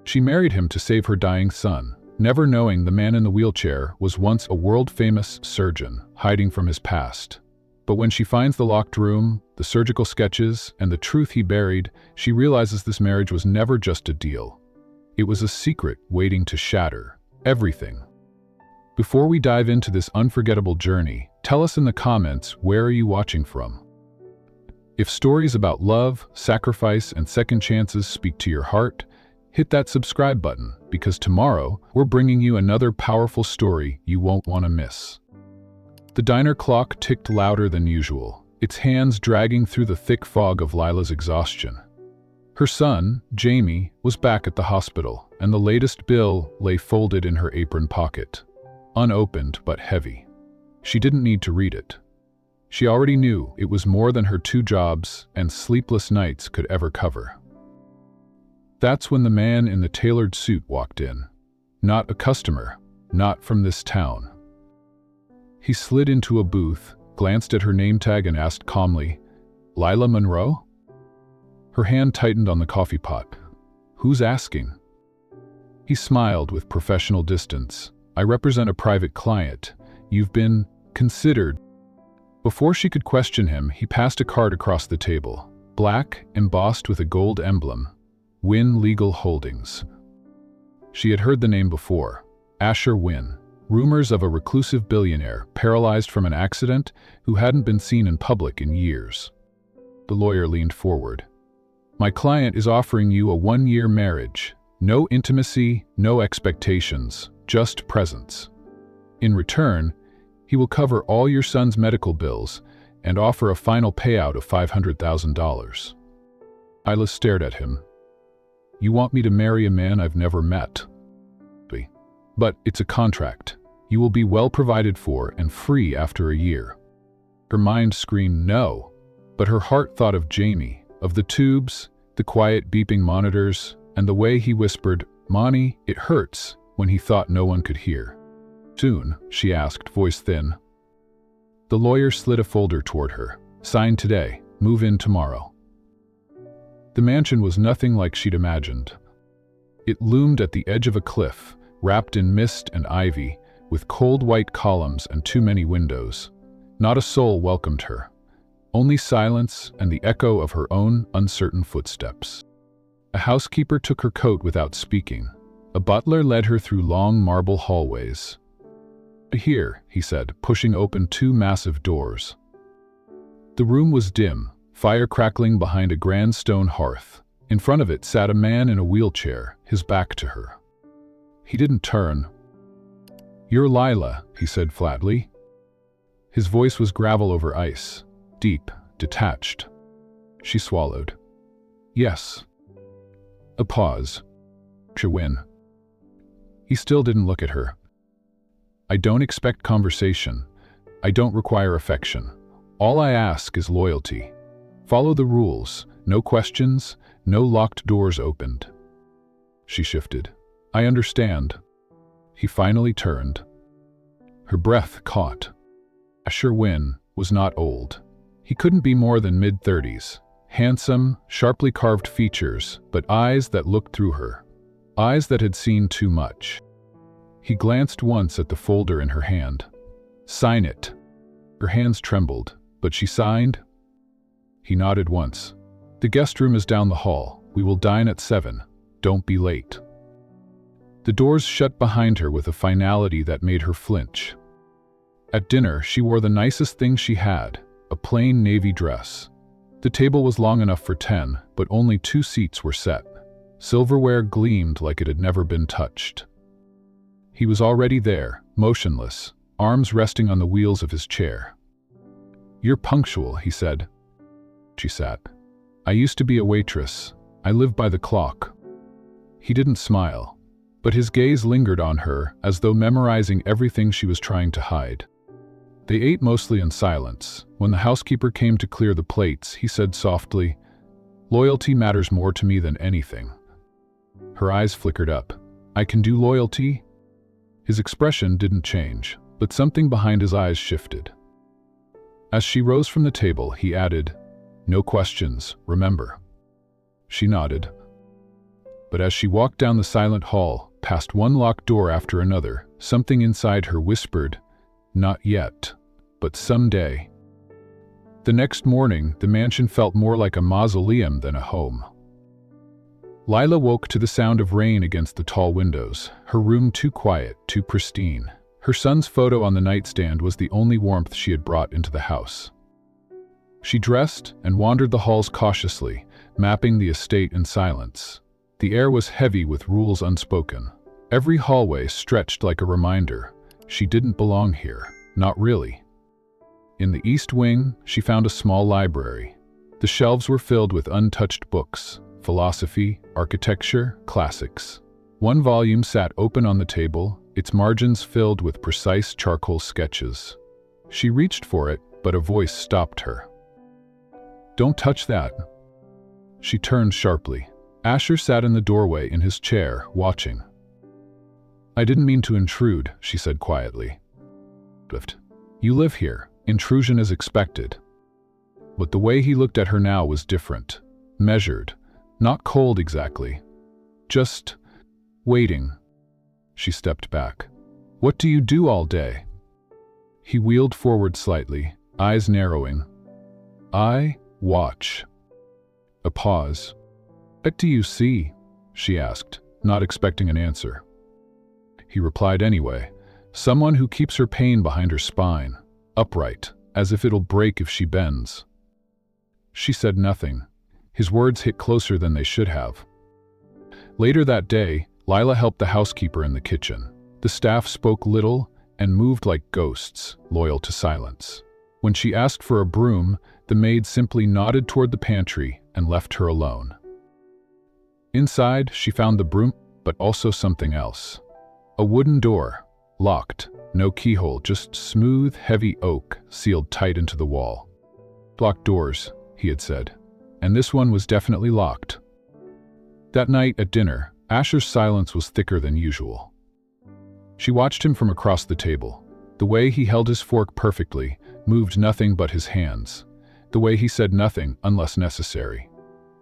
She married him to save her dying son, never knowing the man in the wheelchair was once a world-famous surgeon hiding from his past. But when she finds the locked room, the surgical sketches, and the truth he buried, she realizes this marriage was never just a deal. It was a secret waiting to shatter everything. Before we dive into this unforgettable journey, tell us in the comments, where are you watching from? If stories about love, sacrifice, and second chances speak to your heart, hit that subscribe button, because tomorrow we're bringing you another powerful story you won't want to miss. The diner clock ticked louder than usual, its hands dragging through the thick fog of Lila's exhaustion. Her son, Jamie, was back at the hospital, and the latest bill lay folded in her apron pocket, unopened but heavy. She didn't need to read it. She already knew it was more than her 2 jobs and sleepless nights could ever cover. That's when the man in the tailored suit walked in. Not a customer, not from this town. He slid into a booth, glanced at her name tag and asked calmly, "Lila Monroe?" Her hand tightened on the coffee pot. "Who's asking?" He smiled with professional distance. "I represent a private client. You've been considered." Before she could question him, he passed a card across the table, black, embossed with a gold emblem. Wynn Legal Holdings. She had heard the name before. Asher Wynn. Rumors of a reclusive billionaire, paralyzed from an accident, who hadn't been seen in public in years. The lawyer leaned forward. "My client is offering you a 1-year marriage. No intimacy, no expectations, just presence. In return, he will cover all your son's medical bills and offer a final payout of $500,000. Lila stared at him. "You want me to marry a man I've never met? But it's a contract. You will be well provided for and free after a year." Her mind screamed no, but her heart thought of Jamie, of the tubes, the quiet beeping monitors, and the way he whispered, "Monty, it hurts," when he thought no one could hear. "Soon?" she asked, voice thin. The lawyer slid a folder toward her. "Sign today, move in tomorrow." The mansion was nothing like she'd imagined. It loomed at the edge of a cliff, wrapped in mist and ivy, with cold white columns and too many windows. Not a soul welcomed her. Only silence and the echo of her own uncertain footsteps. A housekeeper took her coat without speaking. A butler led her through long marble hallways. "Here," he said, pushing open 2 massive doors. The room was dim, fire crackling behind a grand stone hearth. In front of it sat a man in a wheelchair, his back to her. He didn't turn. "You're Lila," he said flatly. His voice was gravel over ice, deep, detached. She swallowed. "Yes." A pause. "Wynn." He still didn't look at her. "I don't expect conversation. I don't require affection. All I ask is loyalty. Follow the rules. No questions, no locked doors opened." She shifted. "I understand." He finally turned. Her breath caught. Asher Wynn was not old. He couldn't be more than mid-30s. Handsome, sharply carved features, but eyes that looked through her. Eyes that had seen too much. He glanced once at the folder in her hand. "Sign it." Her hands trembled, but she signed. He nodded once. "The guest room is down the hall. We will dine at 7. Don't be late." The doors shut behind her with a finality that made her flinch. At dinner, she wore the nicest thing she had, a plain navy dress. The table was long enough for 10, but only 2 seats were set. Silverware gleamed like it had never been touched. He was already there, motionless, arms resting on the wheels of his chair. "You're punctual," he said. She sat. "I used to be a waitress. I live by the clock." He didn't smile, but his gaze lingered on her as though memorizing everything she was trying to hide. They ate mostly in silence. When the housekeeper came to clear the plates, he said softly, "Loyalty matters more to me than anything." Her eyes flickered up. "I can do loyalty?" His expression didn't change, but something behind his eyes shifted. As she rose from the table, he added, "No questions, remember." She nodded. But as she walked down the silent hall, past one locked door after another, something inside her whispered, "Not yet, but someday." The next morning, the mansion felt more like a mausoleum than a home. Lila woke to the sound of rain against the tall windows, her room too quiet, too pristine. Her son's photo on the nightstand was the only warmth she had brought into the house. She dressed and wandered the halls cautiously, mapping the estate in silence. The air was heavy with rules unspoken. Every hallway stretched like a reminder. She didn't belong here, not really. In the east wing, she found a small library. The shelves were filled with untouched books, philosophy, architecture, classics. One volume sat open on the table, its margins filled with precise charcoal sketches. She reached for it, but a voice stopped her. "Don't touch that." She turned sharply. Asher sat in the doorway in his chair, watching. "I didn't mean to intrude," she said quietly. "You live here. Intrusion is expected." But the way he looked at her now was different. Measured. Not cold exactly. Just waiting. She stepped back. "What do you do all day?" He wheeled forward slightly, eyes narrowing. "I watch." A pause. "What do you see?" she asked, not expecting an answer. He replied anyway. "Someone who keeps her pain behind her spine, upright, as if it'll break if she bends." She said nothing. His words hit closer than they should have. Later that day, Lila helped the housekeeper in the kitchen. The staff spoke little and moved like ghosts, loyal to silence. When she asked for a broom, the maid simply nodded toward the pantry and left her alone. Inside, she found the broom, but also something else. A wooden door, locked, no keyhole, just smooth, heavy oak sealed tight into the wall. "Locked doors," he had said, and this one was definitely locked. That night at dinner, Asher's silence was thicker than usual. She watched him from across the table. The way he held his fork perfectly, moved nothing but his hands. The way he said nothing unless necessary.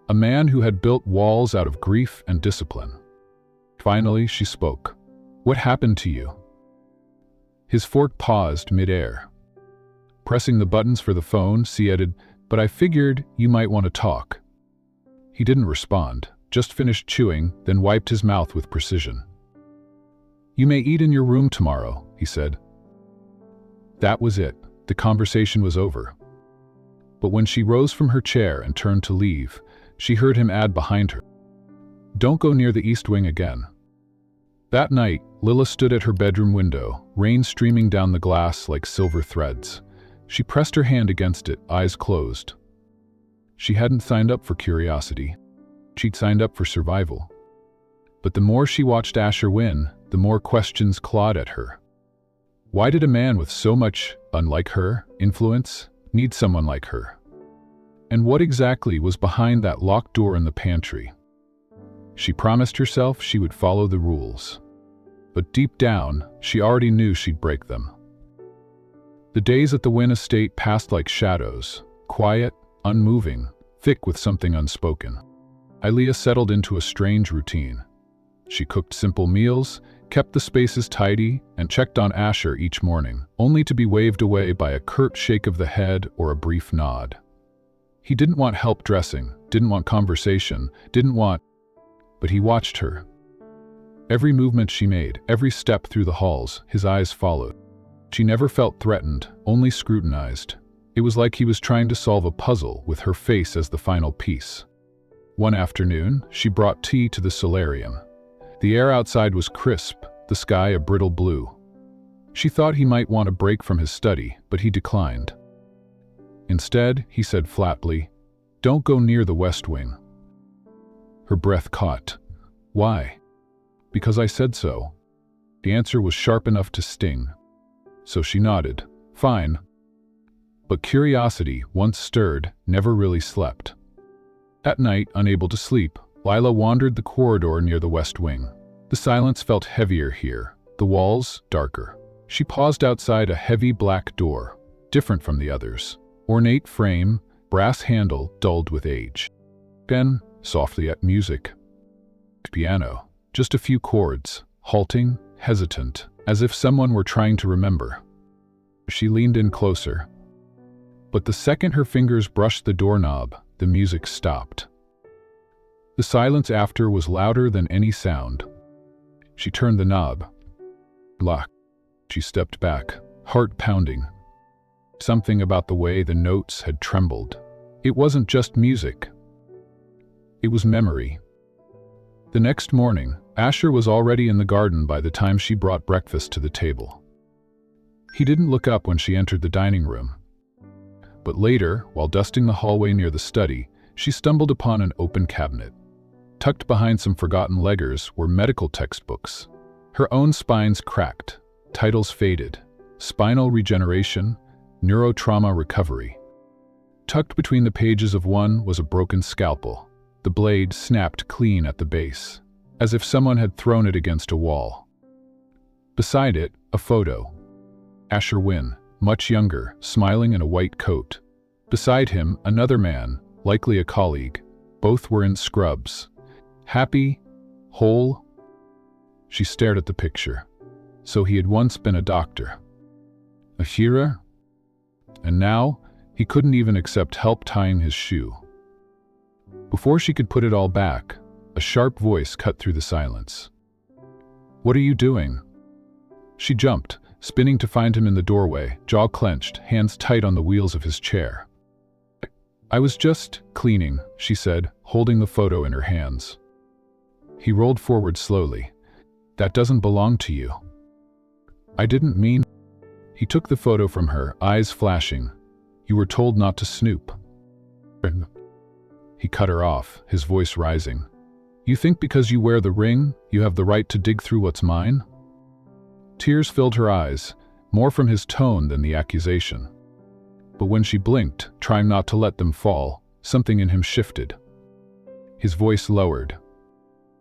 A man who had built walls out of grief and discipline. Finally, she spoke. "What happened to you?" His fork paused mid-air. Pressing the buttons for the phone, she added, "But I figured you might want to talk." He didn't respond, just finished chewing, then wiped his mouth with precision. "You may eat in your room tomorrow," he said. That was it. The conversation was over. But when she rose from her chair and turned to leave, she heard him add behind her, "Don't go near the east wing again." That night, Lila stood at her bedroom window, rain streaming down the glass like silver threads. She pressed her hand against it, eyes closed. She hadn't signed up for curiosity. She'd signed up for survival. But the more she watched Asher win, the more questions clawed at her. Why did a man with so much, unlike her, influence, need someone like her? And what exactly was behind that locked door in the pantry? She promised herself she would follow the rules. But deep down, she already knew she'd break them. The days at the Wynn estate passed like shadows, quiet, unmoving, thick with something unspoken. Ilea settled into a strange routine. She cooked simple meals, kept the spaces tidy, and checked on Asher each morning, only to be waved away by a curt shake of the head or a brief nod. He didn't want help dressing, didn't want conversation, but he watched her. Every movement she made, every step through the halls, his eyes followed. She never felt threatened, only scrutinized. It was like he was trying to solve a puzzle with her face as the final piece. One afternoon, she brought tea to the solarium. The air outside was crisp, the sky a brittle blue. She thought he might want a break from his study, but he declined. Instead, he said flatly, "Don't go near the west wing." Her breath caught. "Why?" "Because I said so." The answer was sharp enough to sting. So she nodded. "Fine." But curiosity, once stirred, never really slept. At night, unable to sleep, Lila wandered the corridor near the west wing. The silence felt heavier here, the walls darker. She paused outside a heavy black door, different from the others. Ornate frame, brass handle dulled with age. Then, softly at music. piano, just a few chords, halting, hesitant, as if someone were trying to remember. She leaned in closer. But the second her fingers brushed the doorknob, the music stopped. The silence after was louder than any sound. She turned the knob. Lock. She stepped back, heart pounding. Something about the way the notes had trembled. It wasn't just music. It was memory. The next morning, Asher was already in the garden by the time she brought breakfast to the table. He didn't look up when she entered the dining room. But later, while dusting the hallway near the study, she stumbled upon an open cabinet. Tucked behind some forgotten leggers were medical textbooks. Her own spines cracked, titles faded, spinal regeneration, neurotrauma recovery. Tucked between the pages of one was a broken scalpel. The blade snapped clean at the base, as if someone had thrown it against a wall. Beside it, a photo. Asher Wynn, much younger, smiling in a white coat. Beside him, another man, likely a colleague. Both were in scrubs. Happy, whole. She stared at the picture. So he had once been a doctor. A hero? And now, he couldn't even accept help tying his shoe. Before she could put it all back, a sharp voice cut through the silence. "What are you doing?" She jumped, spinning to find him in the doorway, jaw clenched, hands tight on the wheels of his chair. "I was just cleaning," she said, holding the photo in her hands. He rolled forward slowly. "That doesn't belong to you." "I didn't mean..." He took the photo from her, eyes flashing. "You were told not to snoop." He cut her off, his voice rising. "You think because you wear the ring, you have the right to dig through what's mine?" Tears filled her eyes, more from his tone than the accusation. But when she blinked, trying not to let them fall, something in him shifted. His voice lowered.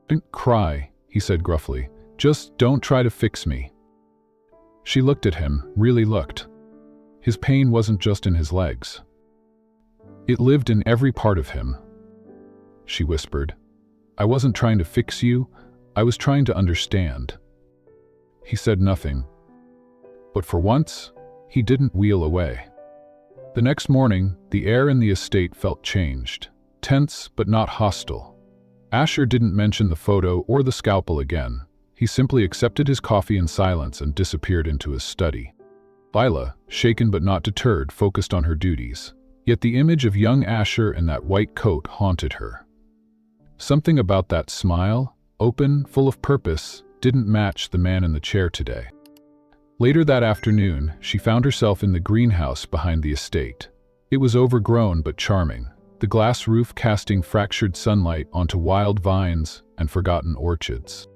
"Don't cry," he said gruffly. "Just don't try to fix me." She looked at him, really looked. His pain wasn't just in his legs. It lived in every part of him. She whispered, "I wasn't trying to fix you, I was trying to understand." He said nothing. But for once, he didn't wheel away. The next morning, the air in the estate felt changed, tense but not hostile. Asher didn't mention the photo or the scalpel again. He simply accepted his coffee in silence and disappeared into his study. Lila, shaken but not deterred, focused on her duties. Yet the image of young Asher in that white coat haunted her. Something about that smile, open, full of purpose, didn't match the man in the chair today. Later that afternoon, she found herself in the greenhouse behind the estate. It was overgrown but charming, the glass roof casting fractured sunlight onto wild vines and forgotten orchids.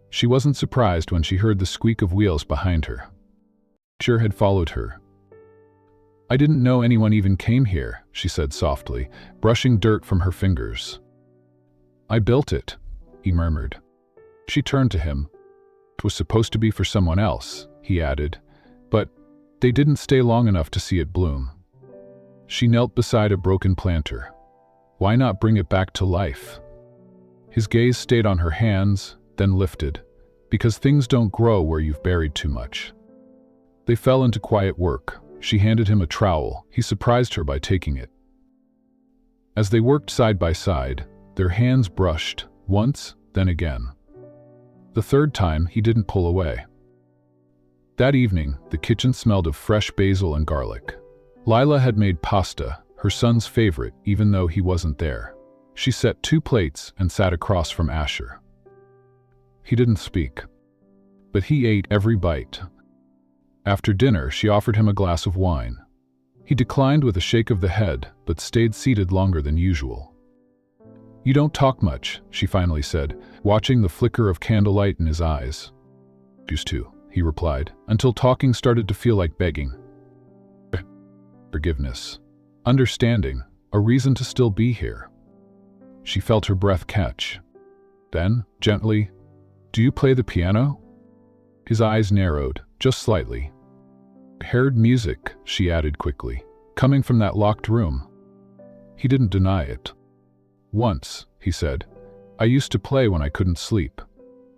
She wasn't surprised when she heard the squeak of wheels behind her. Asher had followed her. "I didn't know anyone even came here," she said softly, brushing dirt from her fingers. "I built it," he murmured. She turned to him. "It was supposed to be for someone else," he added, "but they didn't stay long enough to see it bloom." She knelt beside a broken planter. Why not bring it back to life? His gaze stayed on her hands, then lifted, because things don't grow where you've buried too much. They fell into quiet work. She handed him a trowel. He surprised her by taking it. As they worked side by side, their hands brushed, once, then again. The third time, he didn't pull away. That evening, the kitchen smelled of fresh basil and garlic. Lila had made pasta, her son's favorite, even though he wasn't there. She set 2 plates and sat across from Asher. He didn't speak, but he ate every bite. After dinner, she offered him a glass of wine. He declined with a shake of the head, but stayed seated longer than usual. "You don't talk much," she finally said, watching the flicker of candlelight in his eyes. "Used to," he replied, until talking started to feel like begging. Forgiveness, understanding, a reason to still be here. She felt her breath catch. Then, gently, "Do you play the piano?" His eyes narrowed, just slightly. "Heard music," she added quickly, "coming from that locked room." He didn't deny it. "Once," he said, I used to play when I couldn't sleep.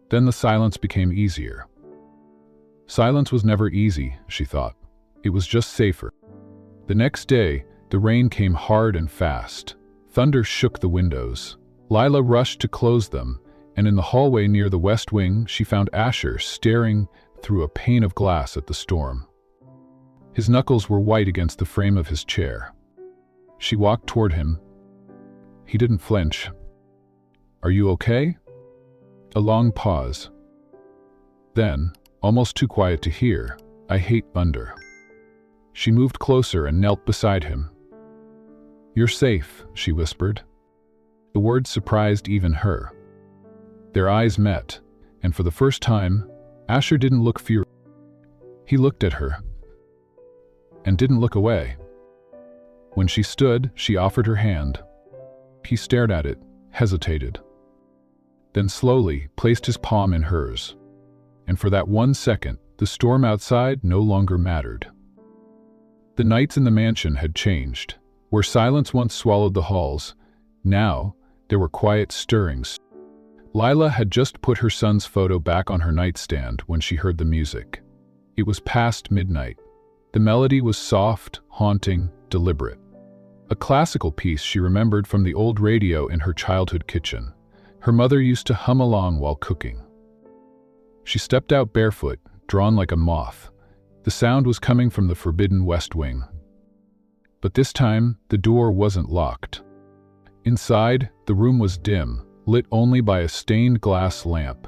Then the silence became easier. Silence was never easy, she thought. It was just safer. The next day, the rain came hard and fast. Thunder shook the windows. Lila rushed to close them, and in the hallway near the west wing, she found Asher staring through a pane of glass at the storm. His knuckles were white against the frame of his chair. She walked toward him. He didn't flinch. "Are you okay?" A long pause. Then, almost too quiet to hear, "I hate thunder." She moved closer and knelt beside him. "You're safe," she whispered. The words surprised even her. Their eyes met, and for the first time, Asher didn't look furious. He looked at her and didn't look away. When she stood, she offered her hand. He stared at it, hesitated, then slowly placed his palm in hers. And for that 1 second, the storm outside no longer mattered. The nights in the mansion had changed. Where silence once swallowed the halls, now there were quiet stirrings. Lila had just put her son's photo back on her nightstand when she heard the music. It was past midnight. The melody was soft, haunting, deliberate. A classical piece she remembered from the old radio in her childhood kitchen. Her mother used to hum along while cooking. She stepped out barefoot, drawn like a moth. The sound was coming from the forbidden west wing. But this time, the door wasn't locked. Inside, the room was dim, lit only by a stained glass lamp.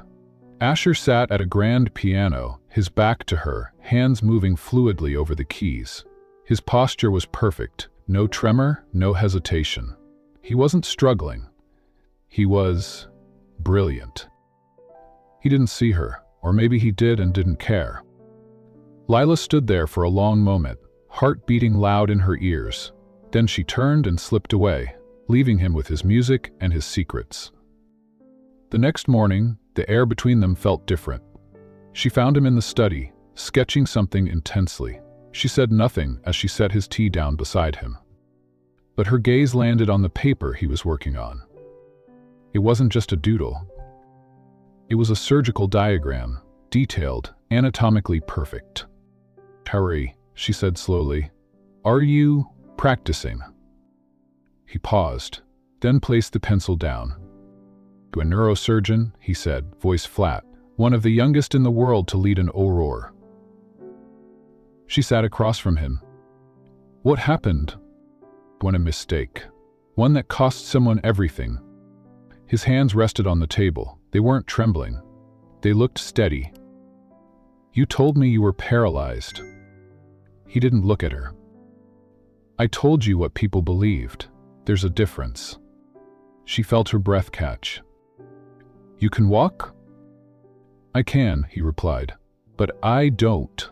Asher sat at a grand piano, his back to her, hands moving fluidly over the keys. His posture was perfect, no tremor, no hesitation. He wasn't struggling. He was brilliant. He didn't see her, or maybe he did and didn't care. Lila stood there for a long moment, heart beating loud in her ears. Then she turned and slipped away, leaving him with his music and his secrets. The next morning, the air between them felt different. She found him in the study, sketching something intensely. She said nothing as she set his tea down beside him. But her gaze landed on the paper he was working on. It wasn't just a doodle. It was a surgical diagram, detailed, anatomically perfect. "Harry," she said slowly, "are you practicing?" He paused, then placed the pencil down. "To a neurosurgeon," he said, voice flat, "one of the youngest in the world to lead an aurora." She sat across from him. "What happened?" "When a mistake. One that cost someone everything." His hands rested on the table. They weren't trembling. They looked steady. "You told me you were paralyzed." He didn't look at her. "I told you what people believed. There's a difference." She felt her breath catch. "You can walk?" "I can," he replied, "but I don't."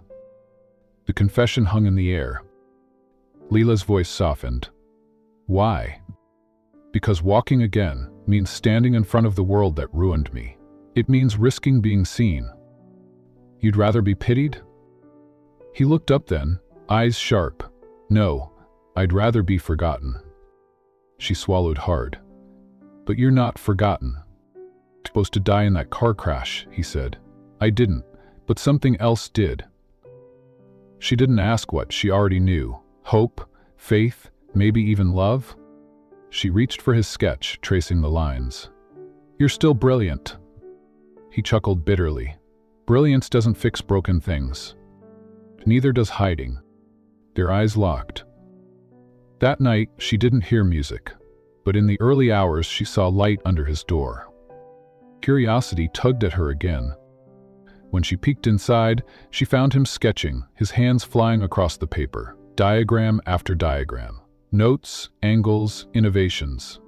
The confession hung in the air. Lila's voice softened. "Why?" "Because walking again means standing in front of the world that ruined me. It means risking being seen." "You'd rather be pitied?" He looked up then, eyes sharp. "No, I'd rather be forgotten." She swallowed hard. "But you're not forgotten." "You're supposed to die in that car crash," he said. "I didn't, but something else did." She didn't ask what she already knew. Hope, faith, maybe even love? She reached for his sketch, tracing the lines. "You're still brilliant." He chuckled bitterly. "Brilliance doesn't fix broken things. Neither does hiding." Their eyes locked. That night, she didn't hear music, but in the early hours she saw light under his door. Curiosity tugged at her again. When she peeked inside, she found him sketching, his hands flying across the paper, diagram after diagram. Notes, angles, innovations.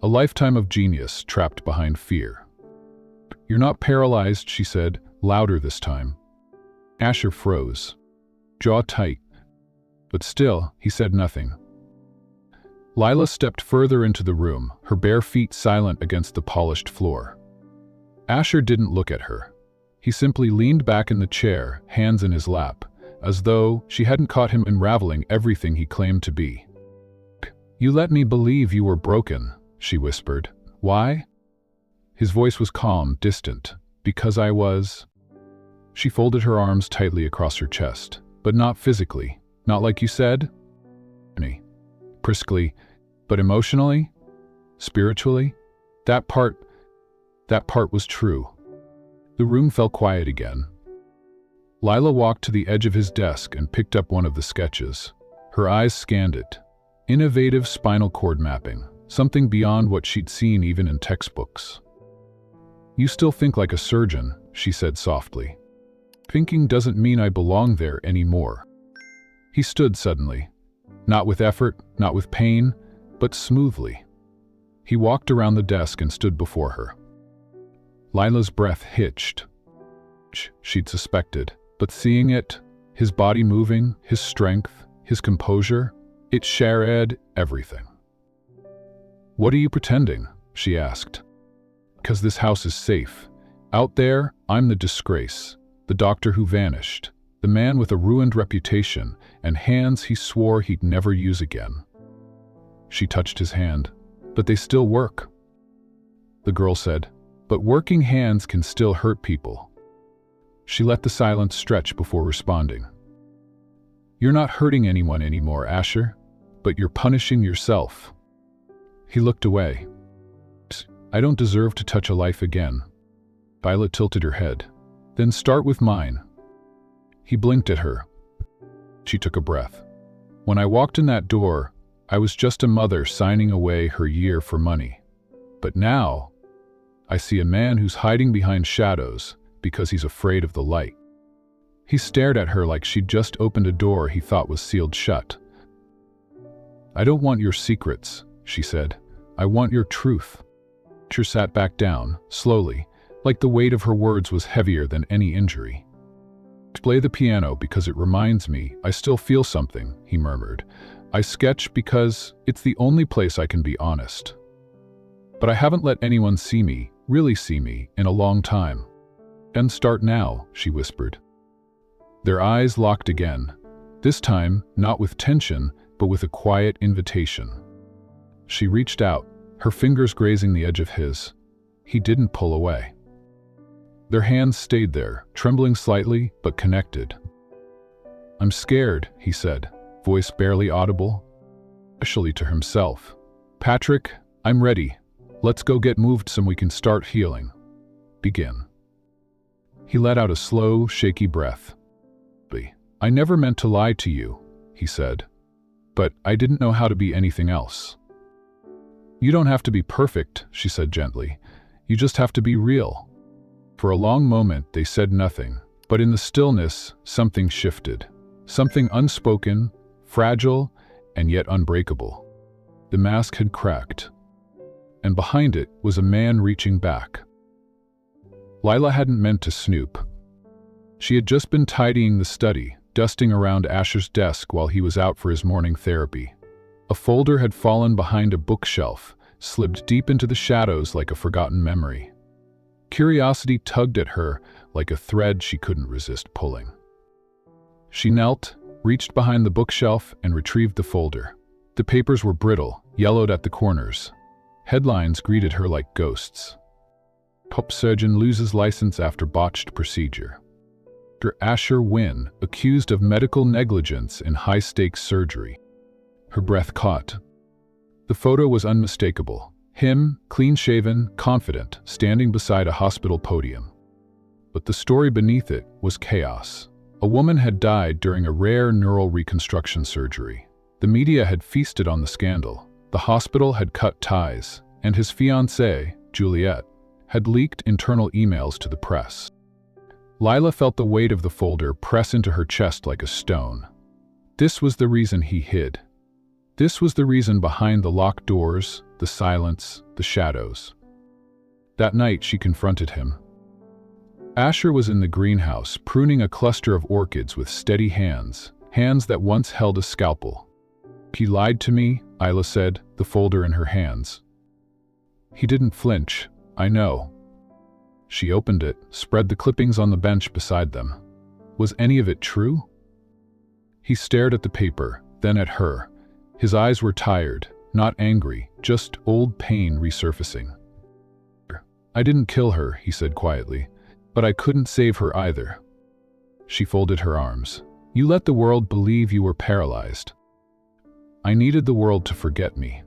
A lifetime of genius trapped behind fear. "You're not paralyzed," she said, louder this time. Asher froze, jaw tight. But still, he said nothing. Lila stepped further into the room, her bare feet silent against the polished floor. Asher didn't look at her. He simply leaned back in the chair, hands in his lap, as though she hadn't caught him unraveling everything he claimed to be. "You let me believe you were broken," she whispered. "Why?" His voice was calm, distant. Because I was... She folded her arms tightly across her chest, but not physically. Not like you said? Briskly, but emotionally? Spiritually? That part was true. The room fell quiet again. Lila walked to the edge of his desk and picked up one of the sketches. Her eyes scanned it. Innovative spinal cord mapping, something beyond what she'd seen even in textbooks. You still think like a surgeon, she said softly. Thinking doesn't mean I belong there anymore. He stood suddenly. Not with effort, not with pain, but smoothly. He walked around the desk and stood before her. Lila's breath hitched. She'd suspected, but seeing it, his body moving, his strength, his composure, it shared everything. What are you pretending? She asked. Because this house is safe. Out there, I'm the disgrace, the doctor who vanished, the man with a ruined reputation and hands he swore he'd never use again. She touched his hand. But they still work. The girl said, but working hands can still hurt people. She let the silence stretch before responding. You're not hurting anyone anymore, Asher, but you're punishing yourself. He looked away. I don't deserve to touch a life again. Violet tilted her head. Then start with mine. He blinked at her. She took a breath. When I walked in that door, I was just a mother signing away her year for money. But now, I see a man who's hiding behind shadows because he's afraid of the light. He stared at her like she'd just opened a door he thought was sealed shut. I don't want your secrets, she said. I want your truth. She sat back down, slowly, like the weight of her words was heavier than any injury. Play the piano because it reminds me I still feel something, he murmured. I sketch because it's the only place I can be honest. But I haven't let anyone see me, really see me, in a long time. And start now, she whispered. Their eyes locked again, this time not with tension, but with a quiet invitation. She reached out, her fingers grazing the edge of his. He didn't pull away. Their hands stayed there, trembling slightly, but connected. I'm scared, he said, voice barely audible, especially to himself. Patrick, I'm ready. Let's go get moved so we can start healing. Begin. He let out a slow, shaky breath. I never meant to lie to you, he said, but I didn't know how to be anything else. You don't have to be perfect, she said gently. You just have to be real. For a long moment, they said nothing, but in the stillness, something shifted. Something unspoken, fragile, and yet unbreakable. The mask had cracked, and behind it was a man reaching back. Lila hadn't meant to snoop. She had just been tidying the study, dusting around Asher's desk while he was out for his morning therapy. A folder had fallen behind a bookshelf, slipped deep into the shadows like a forgotten memory. Curiosity tugged at her like a thread she couldn't resist pulling. She knelt, reached behind the bookshelf, and retrieved the folder. The papers were brittle, yellowed at the corners. Headlines greeted her like ghosts. Top surgeon loses license after botched procedure. Dr. Asher Wynn, accused of medical negligence in high-stakes surgery. Her breath caught. The photo was unmistakable. Him, clean-shaven, confident, standing beside a hospital podium. But the story beneath it was chaos. A woman had died during a rare neural reconstruction surgery. The media had feasted on the scandal. The hospital had cut ties, and his fiancée, Juliet, had leaked internal emails to the press. Lila felt the weight of the folder press into her chest like a stone. This was the reason he hid. This was the reason behind the locked doors, the silence, the shadows. That night she confronted him. Asher was in the greenhouse, pruning a cluster of orchids with steady hands, hands that once held a scalpel. He lied to me, Isla said, the folder in her hands. He didn't flinch, I know. She opened it, spread the clippings on the bench beside them. Was any of it true? He stared at the paper, then at her. His eyes were tired, not angry, just old pain resurfacing. I didn't kill her, he said quietly, but I couldn't save her either. She folded her arms. You let the world believe you were paralyzed. I needed the world to forget me.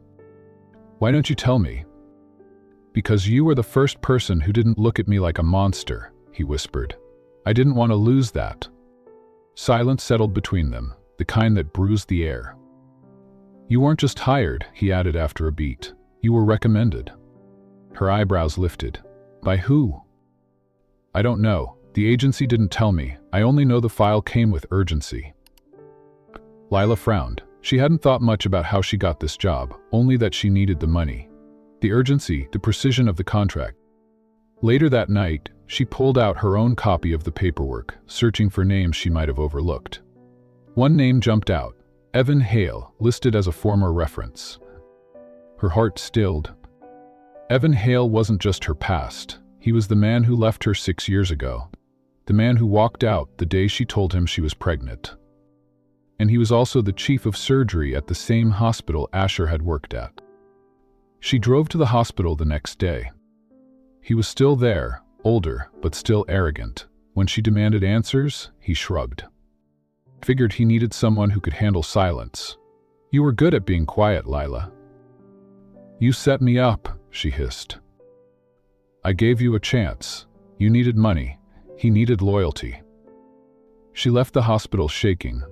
Why don't you tell me? Because you were the first person who didn't look at me like a monster, he whispered. I didn't want to lose that. Silence settled between them, the kind that bruised the air. You weren't just hired, he added after a beat. You were recommended. Her eyebrows lifted. By who? I don't know. The agency didn't tell me. I only know the file came with urgency. Lila frowned. She hadn't thought much about how she got this job, only that she needed the money. The urgency, the precision of the contract. Later that night, she pulled out her own copy of the paperwork, searching for names she might have overlooked. One name jumped out, Evan Hale, listed as a former reference. Her heart stilled. Evan Hale wasn't just her past. He was the man who left her 6 years ago. The man who walked out the day she told him she was pregnant. And he was also the chief of surgery at the same hospital Asher had worked at. She drove to the hospital the next day. He was still there, older, but still arrogant. When she demanded answers, he shrugged. Figured he needed someone who could handle silence. You were good at being quiet, Lila. You set me up, she hissed. I gave you a chance. You needed money. He needed loyalty. She left the hospital shaking.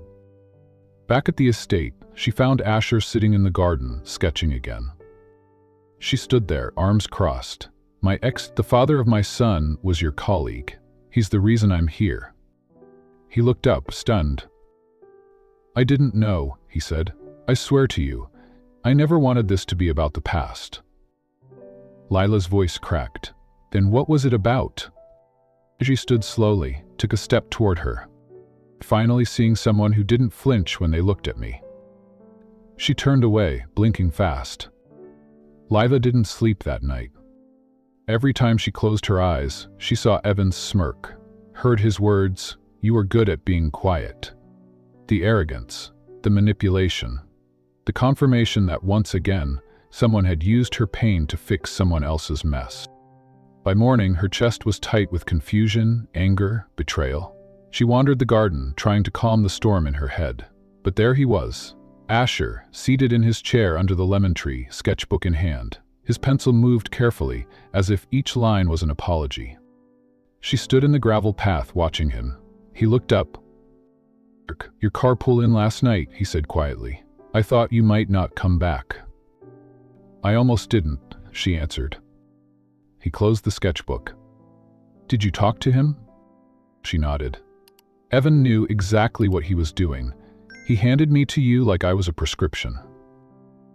Back at the estate, she found Asher sitting in the garden, sketching again. She stood there, arms crossed. The father of my son, was your colleague. He's the reason I'm here. He looked up, stunned. I didn't know, he said. I swear to you, I never wanted this to be about the past. Lila's voice cracked. Then what was it about? She stood slowly, took a step toward her. Finally seeing someone who didn't flinch when they looked at me. She turned away, blinking fast. Lila didn't sleep that night. Every time she closed her eyes, she saw Evan's smirk, heard his words, "You are good at being quiet." The arrogance, the manipulation, the confirmation that once again, someone had used her pain to fix someone else's mess. By morning, her chest was tight with confusion, anger, betrayal. She wandered the garden, trying to calm the storm in her head. But there he was, Asher, seated in his chair under the lemon tree, sketchbook in hand. His pencil moved carefully, as if each line was an apology. She stood in the gravel path, watching him. He looked up. Your car pulled in last night, he said quietly. I thought you might not come back. I almost didn't, she answered. He closed the sketchbook. Did you talk to him? She nodded. Evan knew exactly what he was doing. He handed me to you like I was a prescription.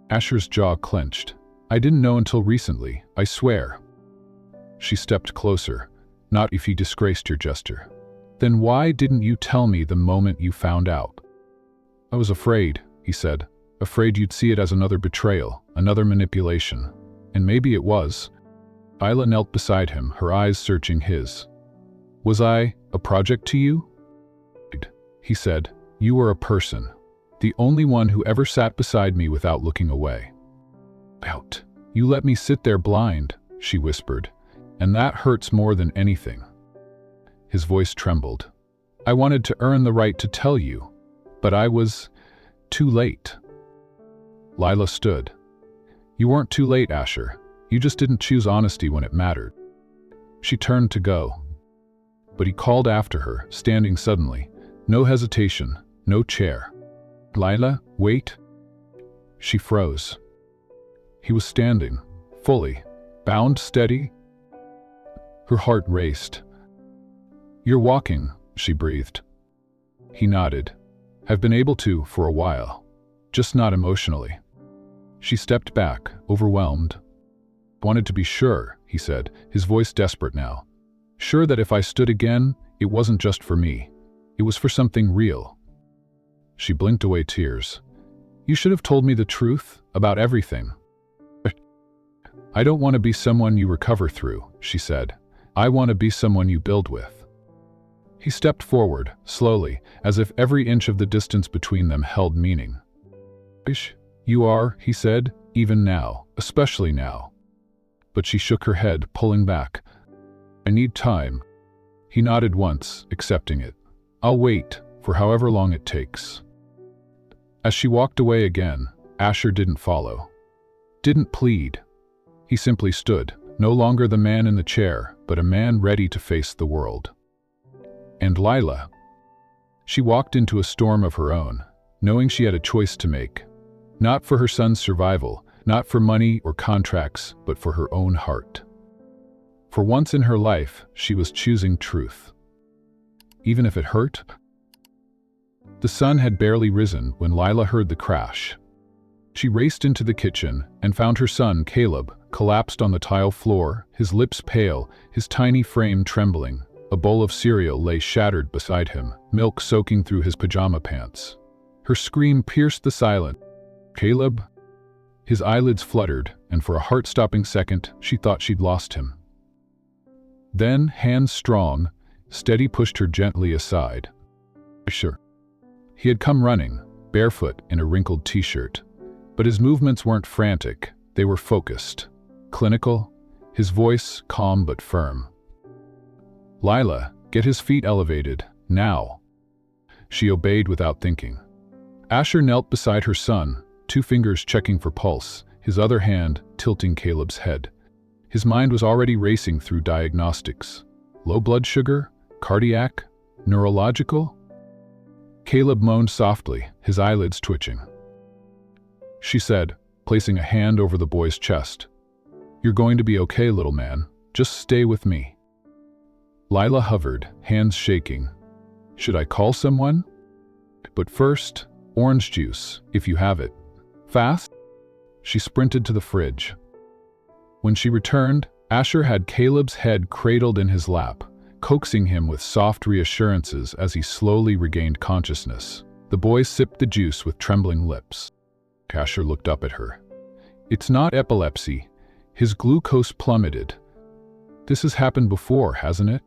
Asher's jaw clenched. I didn't know until recently, I swear. She stepped closer. Not if he disgraced your gesture. Then why didn't you tell me the moment you found out? I was afraid, he said. Afraid you'd see it as another betrayal, another manipulation. And maybe it was. Isla knelt beside him, her eyes searching his. Was I a project to you? He said. You were a person. The only one who ever sat beside me without looking away. Out. You let me sit there blind, she whispered. And that hurts more than anything. His voice trembled. I wanted to earn the right to tell you, but I was too late. Lila stood. You weren't too late, Asher. You just didn't choose honesty when it mattered. She turned to go. But he called after her, standing suddenly. No hesitation, no chair. Lila, wait. She froze. He was standing, fully, bound steady. Her heart raced. You're walking, she breathed. He nodded. I've been able to for a while, just not emotionally. She stepped back, overwhelmed. Wanted to be sure, he said, his voice desperate now. Sure that if I stood again, it wasn't just for me. It was for something real. She blinked away tears. You should have told me the truth about everything. I don't want to be someone you recover through, she said. I want to be someone you build with. He stepped forward, slowly, as if every inch of the distance between them held meaning. You are, he said, even now, especially now. but she shook her head, pulling back. "I need time." He nodded once, accepting it. "I'll wait, for however long it takes." As she walked away again, Asher didn't follow. Didn't plead. He simply stood, no longer the man in the chair, but a man ready to face the world. And Lila? She walked into a storm of her own, knowing she had a choice to make. Not for her son's survival, not for money or contracts, but for her own heart. For once in her life, she was choosing truth. Even if it hurt. The sun had barely risen when Lila heard the crash. She raced into the kitchen and found her son, Caleb, collapsed on the tile floor, his lips pale, his tiny frame trembling. A bowl of cereal lay shattered beside him, milk soaking through his pajama pants. Her scream pierced the silence. "Caleb?" His eyelids fluttered, and for a heart-stopping second, she thought she'd lost him. Then, hands strong, Steady pushed her gently aside. "Sure." He had come running, barefoot in a wrinkled t-shirt. But his movements weren't frantic, they were focused, clinical, his voice calm but firm. "Lila, get his feet elevated, now." She obeyed without thinking. Asher knelt beside her son, 2 fingers checking for pulse, his other hand tilting Caleb's head. His mind was already racing through diagnostics. Low blood sugar? Cardiac? Neurological? Caleb moaned softly, his eyelids twitching. She said, placing a hand over the boy's chest, "You're going to be okay, little man. Just stay with me." Lila hovered, hands shaking. "Should I call someone?" "But first, orange juice, if you have it. Fast?" She sprinted to the fridge. When she returned, Asher had Caleb's head cradled in his lap, coaxing him with soft reassurances as he slowly regained consciousness. The boy sipped the juice with trembling lips. Asher looked up at her. "It's not epilepsy." His glucose plummeted. "This has happened before, hasn't it?"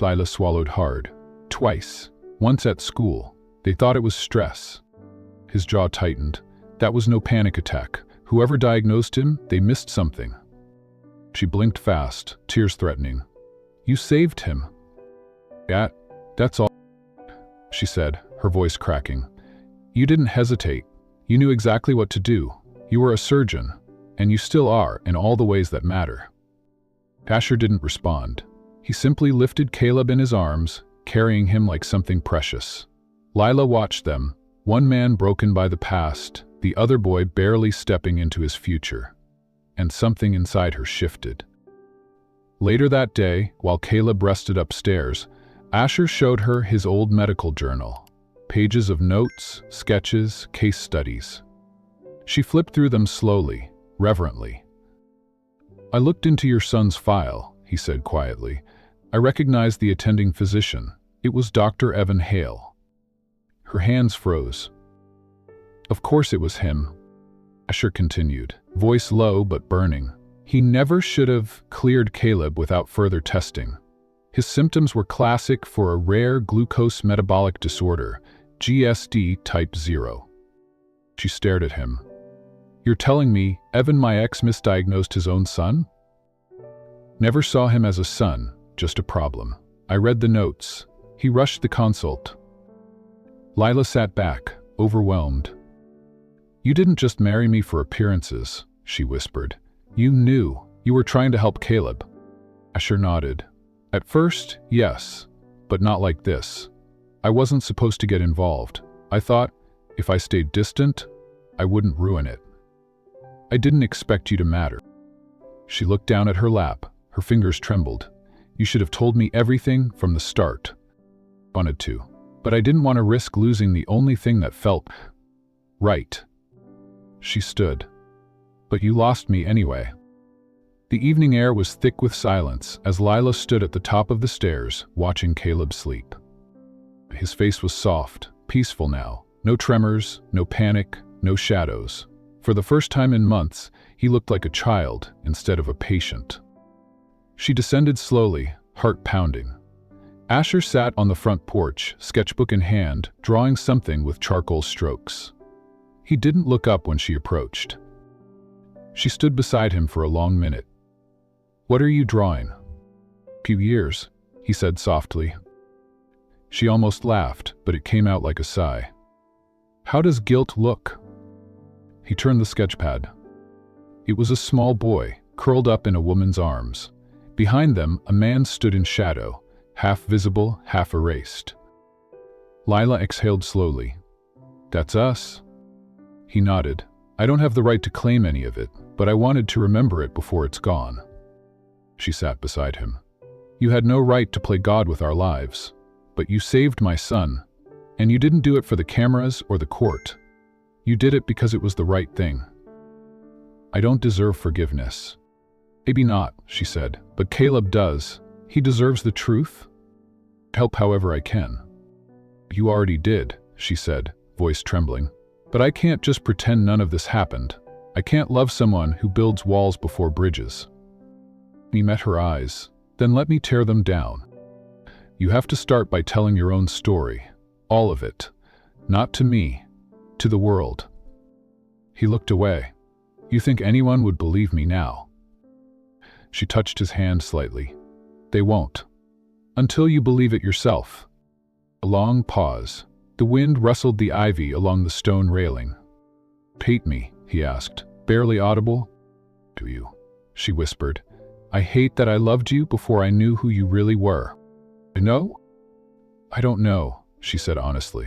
Lila swallowed hard. "Twice. Once at school. They thought it was stress." His jaw tightened. That was no panic attack. Whoever diagnosed him, they missed something. She blinked fast, tears threatening. "You saved him." That's all," she said, her voice cracking. "You didn't hesitate. You knew exactly what to do. You were a surgeon, and you still are in all the ways that matter." Asher didn't respond. He simply lifted Caleb in his arms, carrying him like something precious. Lila watched them, one man broken by the past, the other boy barely stepping into his future. And something inside her shifted. Later that day, while Caleb rested upstairs, Asher showed her his old medical journal. Pages of notes, sketches, case studies. She flipped through them slowly, reverently. "I looked into your son's file," he said quietly. "I recognized the attending physician. It was Dr. Evan Hale." Her hands froze. "Of course it was him," Asher continued, voice low but burning. "He never should have cleared Caleb without further testing. His symptoms were classic for a rare glucose metabolic disorder, GSD type 0. She stared at him. "You're telling me Evan, my ex, misdiagnosed his own son?" "Never saw him as a son, just a problem. I read the notes. He rushed the consult." Lila sat back, overwhelmed. "You didn't just marry me for appearances," she whispered. "You knew. You were trying to help Caleb." Asher nodded. "At first, yes, but not like this. I wasn't supposed to get involved. I thought, if I stayed distant, I wouldn't ruin it. I didn't expect you to matter." She looked down at her lap. Her fingers trembled. "You should have told me everything from the start." "I wanted to, but I didn't want to risk losing the only thing that felt right." She stood. "But you lost me anyway." The evening air was thick with silence as Lila stood at the top of the stairs, watching Caleb sleep. His face was soft, peaceful now. No tremors, no panic, no shadows. For the first time in months, he looked like a child instead of a patient. She descended slowly, heart pounding. Asher sat on the front porch, sketchbook in hand, drawing something with charcoal strokes. He didn't look up when she approached. She stood beside him for a long minute, What are you drawing? Few years, he said softly. She almost laughed, but it came out like a sigh. How does guilt look? He turned the sketchpad. It was a small boy, curled up in a woman's arms. Behind them, a man stood in shadow, half visible, half erased. Lila exhaled slowly. That's us. He nodded. I don't have the right to claim any of it, but I wanted to remember it before it's gone. She sat beside him. You had no right to play God with our lives, but you saved my son, and you didn't do it for the cameras or the court. You did it because it was the right thing. I don't deserve forgiveness. Maybe not, she said, but Caleb does. He deserves the truth. Help however I can. You already did, she said, voice trembling. But I can't just pretend none of this happened. I can't love someone who builds walls before bridges. He met her eyes. Then let me tear them down. You have to start by telling your own story. All of it. Not to me. To the world. He looked away. You think anyone would believe me now? She touched his hand slightly. They won't. Until you believe it yourself. A long pause. The wind rustled the ivy along the stone railing. Hate me? He asked, barely audible. Do you? She whispered. I hate that I loved you before I knew who you really were. I know? I don't know, she said honestly.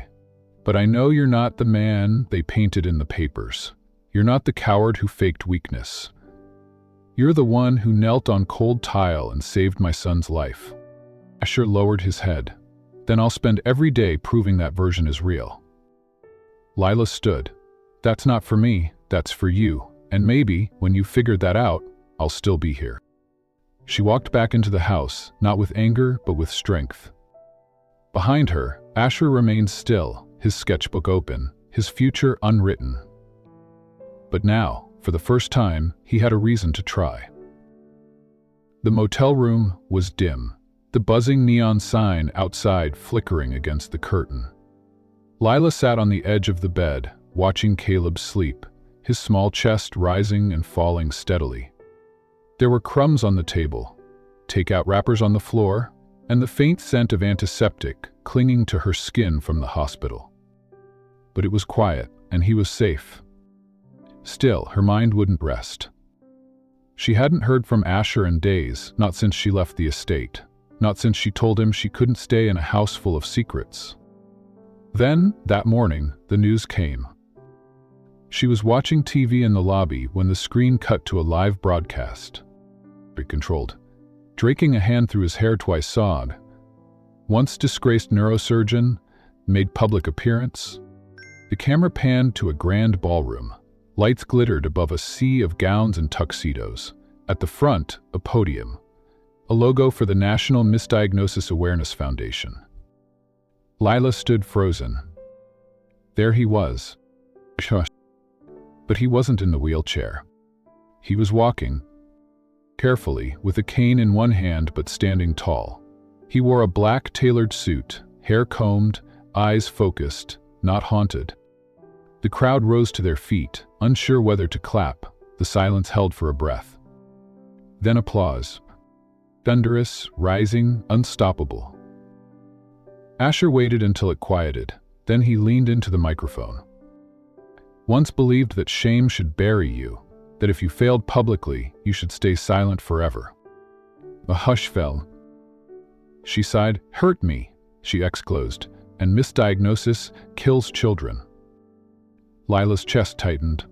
But I know you're not the man they painted in the papers. You're not the coward who faked weakness. You're the one who knelt on cold tile and saved my son's life. Asher lowered his head. Then I'll spend every day proving that version is real. Lila stood. That's not for me, that's for you. And maybe, when you've figured that out, I'll still be here. She walked back into the house, not with anger, but with strength. Behind her, Asher remained still, his sketchbook open, his future unwritten. But now, for the first time, he had a reason to try. The motel room was dim, the buzzing neon sign outside flickering against the curtain. Lila sat on the edge of the bed, watching Caleb sleep, his small chest rising and falling steadily. There were crumbs on the table, takeout wrappers on the floor, and the faint scent of antiseptic clinging to her skin from the hospital. But it was quiet, and he was safe. Still, her mind wouldn't rest. She hadn't heard from Asher in days, not since she left the estate, not since she told him she couldn't stay in a house full of secrets. Then, that morning, the news came. She was watching TV in the lobby when the screen cut to a live broadcast. Controlled. Draking a hand through his hair twice sawed. Once disgraced neurosurgeon, made public appearance. The camera panned to a grand ballroom. Lights glittered above a sea of gowns and tuxedos. At the front, a podium. A logo for the National Misdiagnosis Awareness Foundation. Lila stood frozen. There he was. But he wasn't in the wheelchair. He was walking. Carefully, with a cane in one hand but standing tall. He wore a black tailored suit, hair combed, eyes focused, not haunted. The crowd rose to their feet, unsure whether to clap. The silence held for a breath. Then applause. Thunderous, rising, unstoppable. Asher waited until it quieted. Then he leaned into the microphone. Once believed that shame should bury you, that if you failed publicly, you should stay silent forever. A hush fell. She sighed, hurt me, she exclosed, and misdiagnosis kills children. Lila's chest tightened.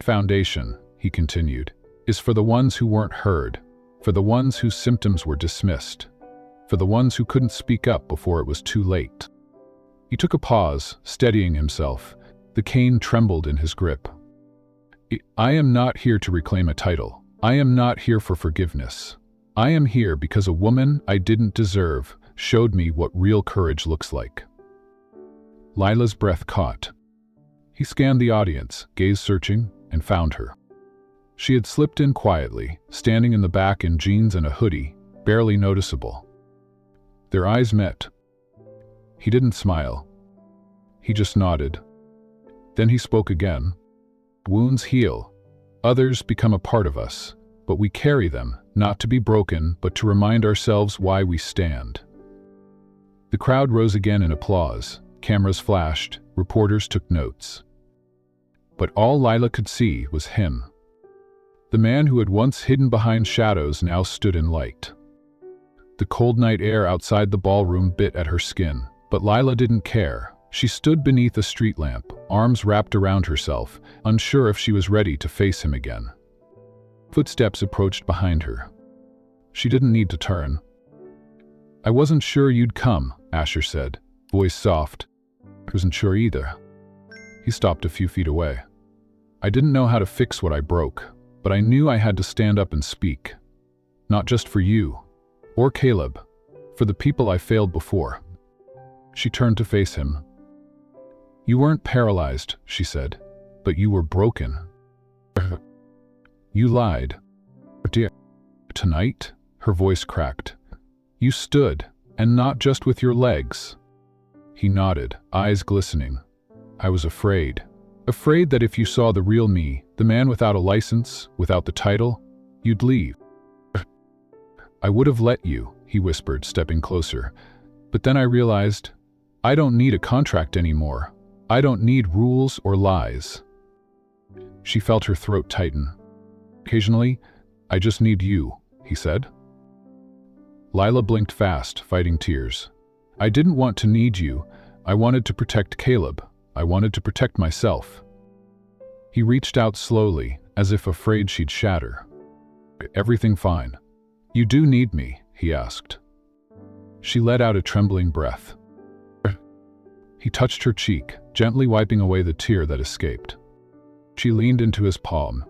Foundation, he continued, is for the ones who weren't heard, for the ones whose symptoms were dismissed, for the ones who couldn't speak up before it was too late. He took a pause, steadying himself. The cane trembled in his grip. I am not here to reclaim a title. I am not here for forgiveness. I am here because a woman I didn't deserve showed me what real courage looks like. Lila's breath caught. He scanned the audience, gaze searching, and found her. She had slipped in quietly, standing in the back in jeans and a hoodie, barely noticeable. Their eyes met. He didn't smile. He just nodded. Then he spoke again. Wounds heal. Others become a part of us, but we carry them, not to be broken, but to remind ourselves why we stand. The crowd rose again in applause. Cameras flashed, reporters took notes. But all Lila could see was him. The man who had once hidden behind shadows now stood in light. The cold night air outside the ballroom bit at her skin, but Lila didn't care. She stood beneath a street lamp, arms wrapped around herself, unsure if she was ready to face him again. Footsteps approached behind her. She didn't need to turn. "I wasn't sure you'd come," Asher said, voice soft. "I wasn't sure either." He stopped a few feet away. "I didn't know how to fix what I broke, but I knew I had to stand up and speak. Not just for you, or Caleb, for the people I failed before." She turned to face him. "You weren't paralyzed," she said, "but you were broken. You lied. Dear. Tonight," her voice cracked, "you stood, and not just with your legs." He nodded, eyes glistening. "I was afraid. Afraid that if you saw the real me, the man without a license, without the title, you'd leave." "I would have let you," he whispered, stepping closer. "But then I realized, I don't need a contract anymore. I don't need rules or lies." She felt her throat tighten. "Occasionally, I just need you," he said. Lila blinked fast, fighting tears. "I didn't want to need you. I wanted to protect Caleb. I wanted to protect myself." He reached out slowly, as if afraid she'd shatter. "Everything fine? You do need me?" he asked. She let out a trembling breath. He touched her cheek, gently wiping away the tear that escaped. She leaned into his palm.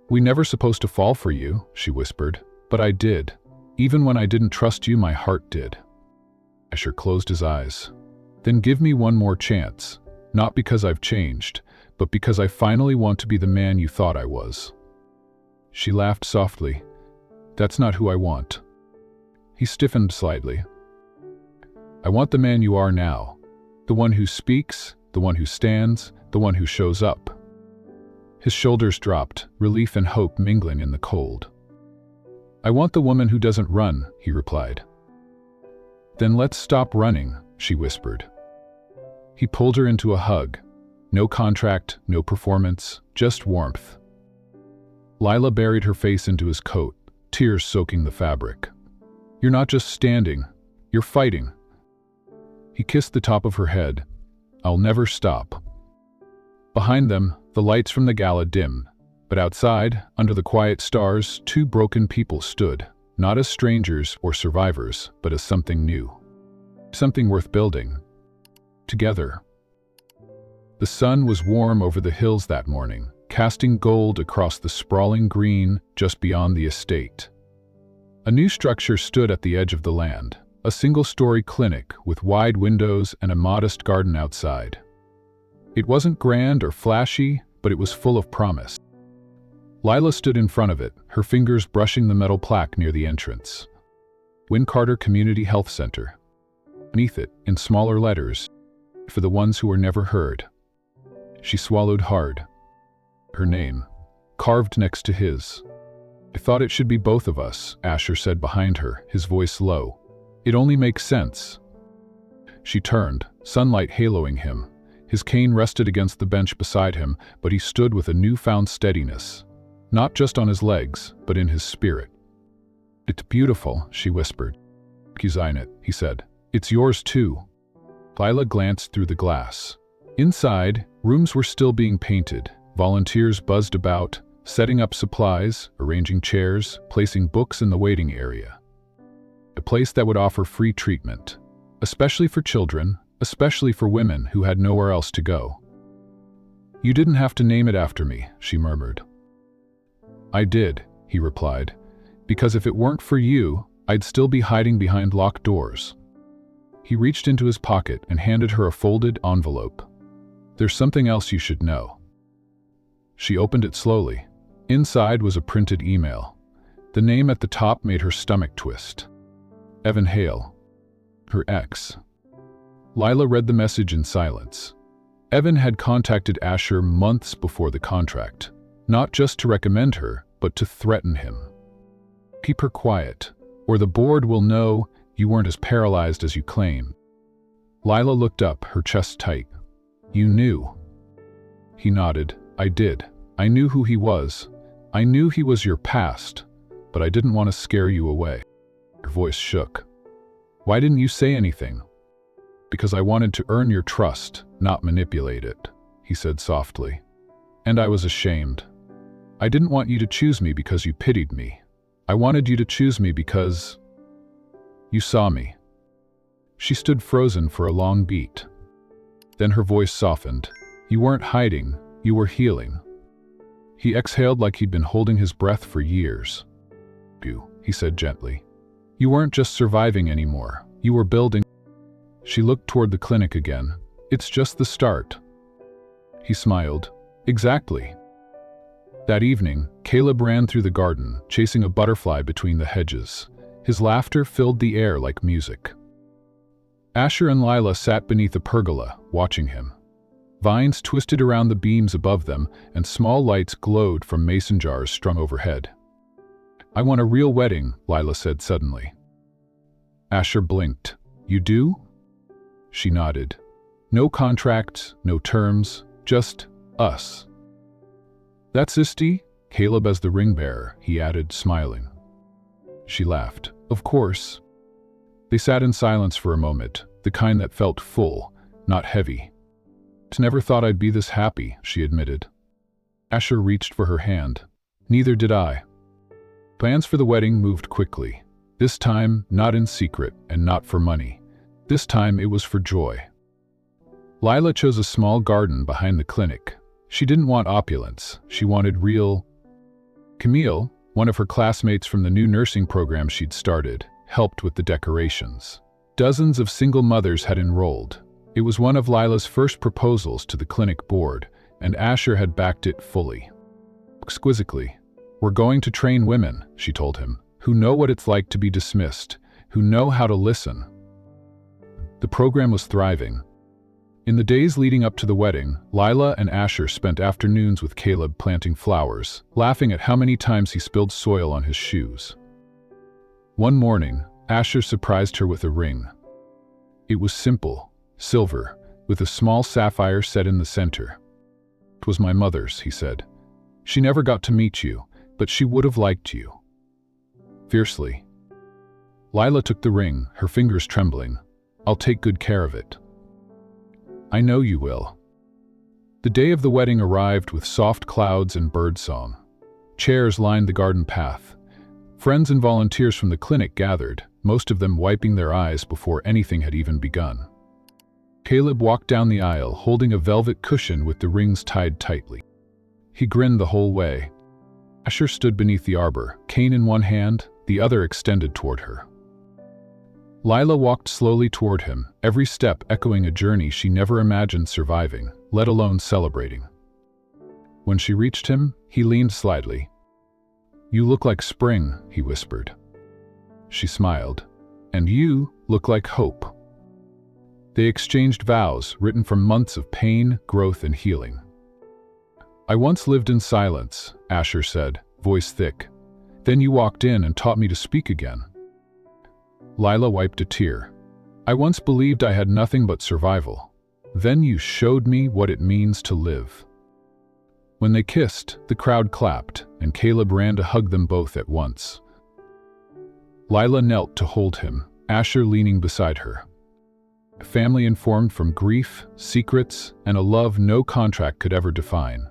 "We never supposed to fall for you," she whispered, "but I did. Even when I didn't trust you, my heart did." Asher closed his eyes. "Then give me one more chance, not because I've changed, but because I finally want to be the man you thought I was." She laughed softly. "That's not who I want." He stiffened slightly. "I want the man you are now. The one who speaks, the one who stands, the one who shows up." His shoulders dropped, relief and hope mingling in the cold. "I want the woman who doesn't run," he replied. "Then let's stop running," she whispered. He pulled her into a hug. No contract, no performance, just warmth. Lila buried her face into his coat, tears soaking the fabric. "You're not just standing, you're fighting." He kissed the top of her head. "I'll never stop." Behind them, the lights from the gala dimmed, but outside, under the quiet stars, two broken people stood, not as strangers or survivors, but as something new. Something worth building. Together. The sun was warm over the hills that morning, casting gold across the sprawling green just beyond the estate. A new structure stood at the edge of the land, a single-story clinic with wide windows and a modest garden outside. It wasn't grand or flashy, but it was full of promise. Lila stood in front of it, her fingers brushing the metal plaque near the entrance. Win Carter Community Health Center. Beneath it, in smaller letters, "For the ones who were never heard." She swallowed hard. Her name, carved next to his. "I thought it should be both of us," Asher said behind her, his voice low. "It only makes sense." She turned, sunlight haloing him. His cane rested against the bench beside him, but he stood with a newfound steadiness. Not just on his legs, but in his spirit. "It's beautiful," she whispered. "Design it," he said. "It's yours too." Lila glanced through the glass. Inside, rooms were still being painted. Volunteers buzzed about, setting up supplies, arranging chairs, placing books in the waiting area. A place that would offer free treatment, especially for children, especially for women who had nowhere else to go. "You didn't have to name it after me," she murmured. "I did," he replied, "because if it weren't for you, I'd still be hiding behind locked doors." He reached into his pocket and handed her a folded envelope. "There's something else you should know." She opened it slowly. Inside was a printed email. The name at the top made her stomach twist. Evan Hale. Her ex. Lila read the message in silence. Evan had contacted Asher months before the contract, not just to recommend her, but to threaten him. Keep her quiet, or the board will know you weren't as paralyzed as you claim." Lila looked up, her chest tight. "You knew?" He nodded. "I did. I knew who he was. I knew he was your past, but I didn't want to scare you away." Her voice shook. "Why didn't you say anything?" "Because I wanted to earn your trust, not manipulate it," he said softly. "And I was ashamed. I didn't want you to choose me because you pitied me. I wanted you to choose me because you saw me." She stood frozen for a long beat. Then her voice softened. "You weren't hiding, you were healing." He exhaled like he'd been holding his breath for years. "You," he said gently. "You weren't just surviving anymore, you were building." She looked toward the clinic again. "It's just the start." He smiled. "Exactly." That evening, Caleb ran through the garden, chasing a butterfly between the hedges. His laughter filled the air like music. Asher and Lila sat beneath a pergola, watching him. Vines twisted around the beams above them, and small lights glowed from mason jars strung overhead. "I want a real wedding," Lila said suddenly. Asher blinked. "You do?" She nodded. "No contracts, no terms, just us." "That's Isti, Caleb as the ring bearer," he added, smiling. She laughed. "Of course." They sat in silence for a moment, the kind that felt full, not heavy. "I never thought I'd be this happy," she admitted. Asher reached for her hand. "Neither did I." Plans for the wedding moved quickly. This time, not in secret and not for money. This time it was for joy. Lila chose a small garden behind the clinic. She didn't want opulence, she wanted real. Camille, one of her classmates from the new nursing program she'd started, helped with the decorations. Dozens of single mothers had enrolled. It was one of Lila's first proposals to the clinic board, and Asher had backed it fully. Exquisitely. "We're going to train women," she told him, "who know what it's like to be dismissed, who know how to listen." The program was thriving. In the days leading up to the wedding, Lila and Asher spent afternoons with Caleb planting flowers, laughing at how many times he spilled soil on his shoes. One morning, Asher surprised her with a ring. It was simple, silver, with a small sapphire set in the center. "It was my mother's," he said. "She never got to meet you, but she would have liked you." Fiercely. Lila took the ring, her fingers trembling. "I'll take good care of it." "I know you will." The day of the wedding arrived with soft clouds and birdsong. Chairs lined the garden path. Friends and volunteers from the clinic gathered, most of them wiping their eyes before anything had even begun. Caleb walked down the aisle, holding a velvet cushion with the rings tied tightly. He grinned the whole way. Asher stood beneath the arbor, cane in one hand, the other extended toward her. Lila walked slowly toward him, every step echoing a journey she never imagined surviving, let alone celebrating. When she reached him, he leaned slightly. "You look like spring," he whispered. She smiled. "And you look like hope." They exchanged vows, written from months of pain, growth, and healing. "I once lived in silence," Asher said, voice thick. "Then you walked in and taught me to speak again." Lila wiped a tear. "I once believed I had nothing but survival. Then you showed me what it means to live." When they kissed, the crowd clapped, and Caleb ran to hug them both at once. Lila knelt to hold him, Asher leaning beside her. A family informed from grief, secrets, and a love no contract could ever define.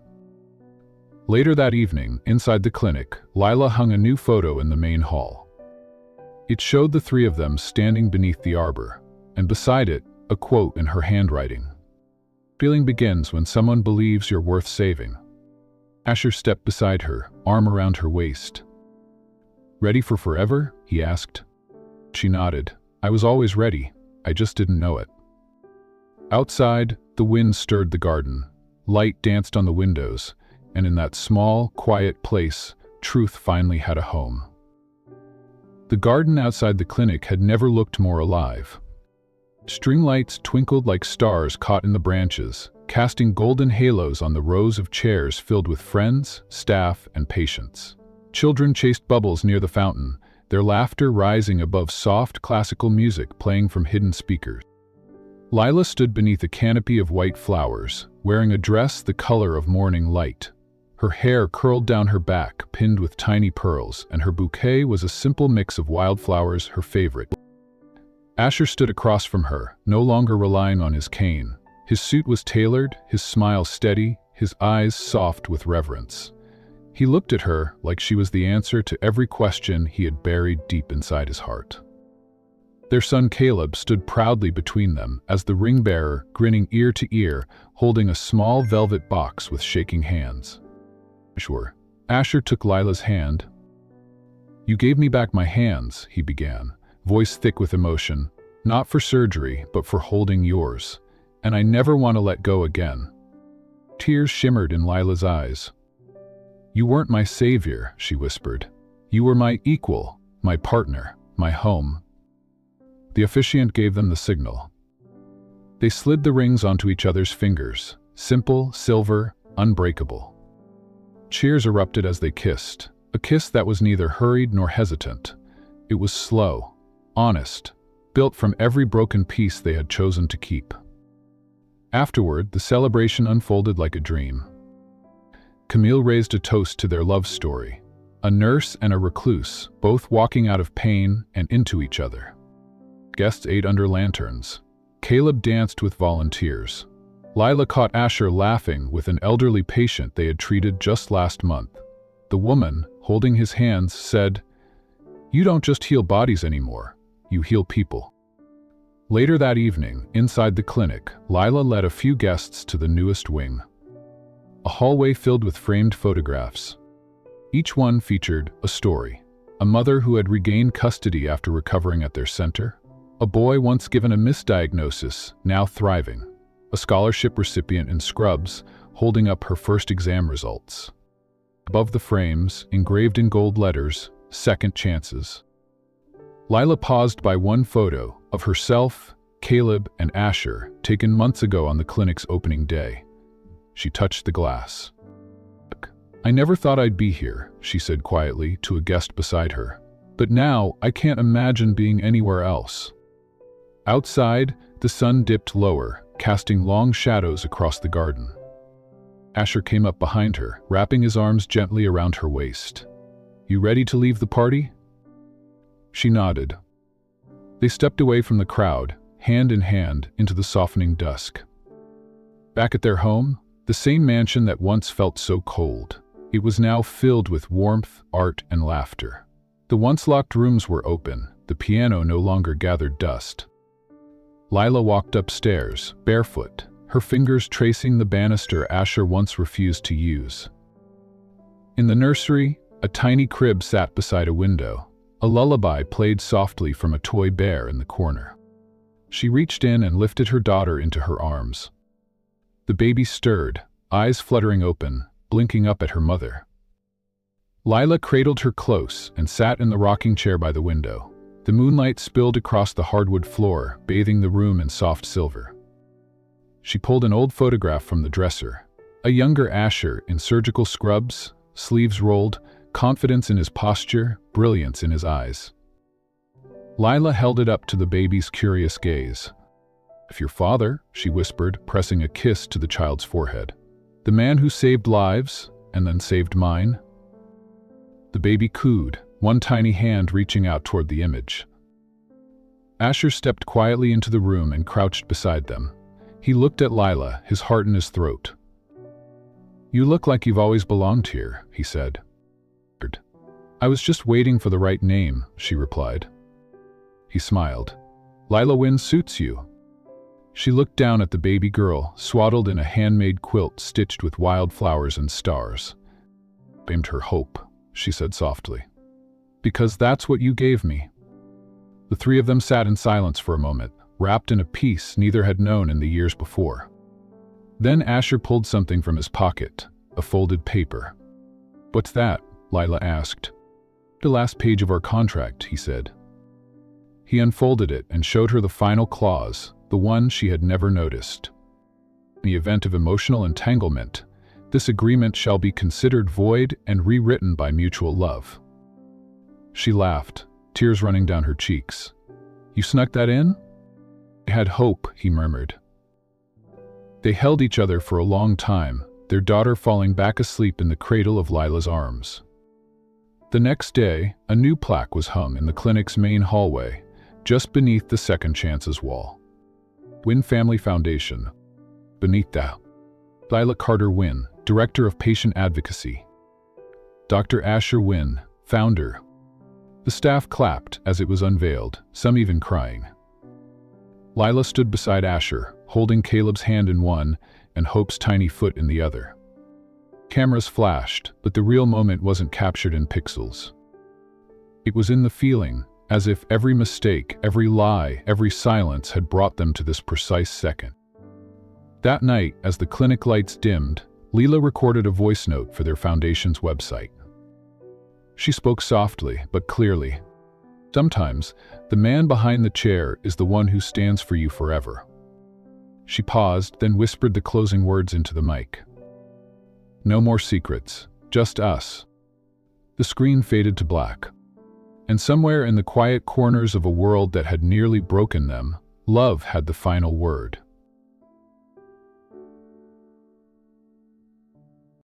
Later that evening, inside the clinic, Lila hung a new photo in the main hall. It showed the three of them standing beneath the arbor, and beside it, a quote in her handwriting. "Feeling begins when someone believes you're worth saving." Asher stepped beside her, arm around her waist. "Ready for forever?" he asked. She nodded. "I was always ready. I just didn't know it." Outside, the wind stirred the garden. Light danced on the windows, and in that small, quiet place, truth finally had a home. The garden outside the clinic had never looked more alive. String lights twinkled like stars caught in the branches, casting golden halos on the rows of chairs filled with friends, staff, and patients. Children chased bubbles near the fountain, their laughter rising above soft classical music playing from hidden speakers. Lila stood beneath a canopy of white flowers, wearing a dress the color of morning light. Her hair curled down her back, pinned with tiny pearls, and her bouquet was a simple mix of wildflowers, her favorite. Asher stood across from her, no longer relying on his cane. His suit was tailored, his smile steady, his eyes soft with reverence. He looked at her like she was the answer to every question he had buried deep inside his heart. Their son Caleb stood proudly between them as the ring-bearer, grinning ear to ear, holding a small velvet box with shaking hands. Sure. Asher took Lila's hand. "You gave me back my hands," he began, voice thick with emotion, "not for surgery, but for holding yours. And I never want to let go again." Tears shimmered in Lila's eyes. "You weren't my savior," she whispered. "You were my equal, my partner, my home." The officiant gave them the signal. They slid the rings onto each other's fingers, simple, silver, unbreakable. Cheers erupted as they kissed, a kiss that was neither hurried nor hesitant. It was slow, honest, built from every broken piece they had chosen to keep. Afterward, the celebration unfolded like a dream. Camille raised a toast to their love story, a nurse and a recluse, both walking out of pain and into each other. Guests ate under lanterns. Caleb danced with volunteers. Lila caught Asher laughing with an elderly patient they had treated just last month. The woman, holding his hands, said, "You don't just heal bodies anymore, you heal people." Later that evening, inside the clinic, Lila led a few guests to the newest wing. A hallway filled with framed photographs. Each one featured a story. A mother who had regained custody after recovering at their center. A boy once given a misdiagnosis, now thriving. A scholarship recipient in scrubs, holding up her first exam results. Above the frames, engraved in gold letters, "Second Chances." Lila paused by one photo of herself, Caleb, and Asher, taken months ago on the clinic's opening day. She touched the glass. "I never thought I'd be here," she said quietly to a guest beside her. "But now I can't imagine being anywhere else." Outside, the sun dipped lower, casting long shadows across the garden. Asher came up behind her, wrapping his arms gently around her waist. "You ready to leave the party?" She nodded. They stepped away from the crowd, hand in hand, into the softening dusk. Back at their home, the same mansion that once felt so cold, it was now filled with warmth, art, and laughter. The once locked rooms were open, the piano no longer gathered dust. Lila walked upstairs, barefoot, her fingers tracing the banister Asher once refused to use. In the nursery, a tiny crib sat beside a window. A lullaby played softly from a toy bear in the corner. She reached in and lifted her daughter into her arms. The baby stirred, eyes fluttering open, blinking up at her mother. Lila cradled her close and sat in the rocking chair by the window. The moonlight spilled across the hardwood floor, bathing the room in soft silver. She pulled an old photograph from the dresser. A younger Asher in surgical scrubs, sleeves rolled, confidence in his posture, brilliance in his eyes. Lila held it up to the baby's curious gaze. "If your father," she whispered, pressing a kiss to the child's forehead. "The man who saved lives, and then saved mine." The baby cooed, one tiny hand reaching out toward the image. Asher stepped quietly into the room and crouched beside them. He looked at Lila, his heart in his throat. "You look like you've always belonged here," he said. "I was just waiting for the right name," she replied. He smiled. "Lila Wynn suits you." She looked down at the baby girl, swaddled in a handmade quilt stitched with wildflowers and stars. "Aimed her hope," she said softly. "Because that's what you gave me." The three of them sat in silence for a moment, wrapped in a peace neither had known in the years before. Then Asher pulled something from his pocket, a folded paper. "What's that?" Lila asked. "The last page of our contract," he said. He unfolded it and showed her the final clause, the one she had never noticed. In the event of emotional entanglement, This agreement shall be considered void and rewritten by mutual love." She laughed, tears running down her cheeks. "You snuck that in?" "I had hope," he murmured. They held each other for a long time, their daughter falling back asleep in the cradle of Lila's arms. The next day, a new plaque was hung in the clinic's main hallway, just beneath the Second Chances wall. Wynn Family Foundation. Beneath that, Lila Carter Wynn, Director of Patient Advocacy. Dr. Asher Wynn, Founder. The staff clapped as it was unveiled, some even crying. Lila stood beside Asher, holding Caleb's hand in one and Hope's tiny foot in the other. Cameras flashed, but the real moment wasn't captured in pixels. It was in the feeling, as if every mistake, every lie, every silence had brought them to this precise second. That night, as the clinic lights dimmed, Lila recorded a voice note for their foundation's website. She spoke softly but clearly. "Sometimes, the man behind the chair is the one who stands for you forever." She paused, then whispered the closing words into the mic. "No more secrets, just us." The screen faded to black. And somewhere in the quiet corners of a world that had nearly broken them, love had the final word.